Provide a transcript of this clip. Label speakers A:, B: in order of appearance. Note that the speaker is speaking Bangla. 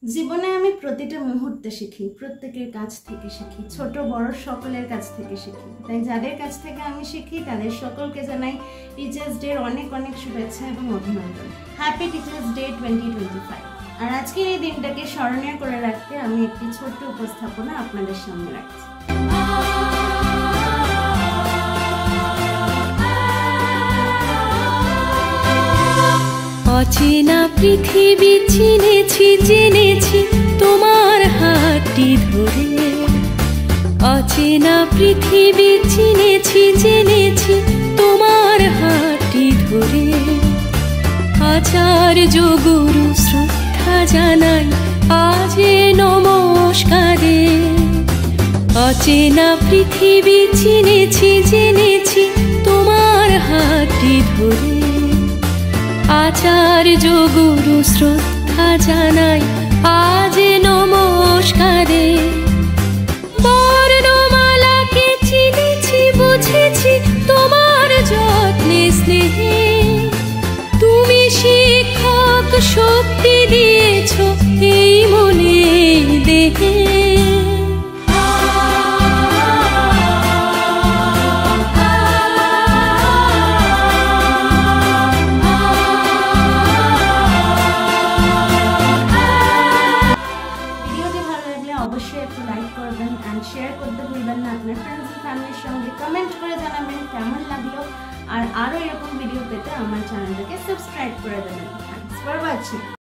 A: জীবনে আমি প্রতিটা মুহূর্তে শিখি, প্রত্যেকের কাছ থেকে শিখি, ছোট বড় সকলের কাছ থেকে শিখি। তাই যাদের কাছ থেকে আমি শিখি তাদের সকলকে জানাই টিচার্স ডে অনেক অনেক শুভেচ্ছা এবং অভিনন্দন। Happy teachers day 2025। আর আজকের এই দিনটাকে স্মরণীয় করে রাখতে আমি একটি ছোট্ট উপস্থাপনা আপনাদের সামনে রাখছি।
B: অচেনা পৃথিবী চিনেছি জেনেছি তোমার হাতটি ধরে। অচেনা পৃথিবী চিনেছি জেনেছি তোমার হাতটি ধরে। আচার্য গুরু শ্রদ্ধা জানাই আজ নমস্কারে। অচেনা পৃথিবী চিনেছি জেনেছি তোমার হাতটি ধরে। আচার্য গুরু শ্রদ্ধা জানাই আজ নমস্কারে। বর্ণমালাকে চিনেছি বুঝেছি তোমার যত্নে স্নেহে। তুমি শিক্ষক শক্তি দিয়েছ এই মনে দেহে।
A: অবশ্যই একটু লাইক করবেন অ্যান্ড শেয়ার করতে ভুলবেন না আপনার ফ্রেন্ডস এন্ড ফ্যামিলির সঙ্গে। কমেন্ট করে জানাবেন কেমন লাগলো, আর আরও এরকম ভিডিও পেতে আমার চ্যানেলটাকে সাবস্ক্রাইব করে দেবেন। Thanks for watching.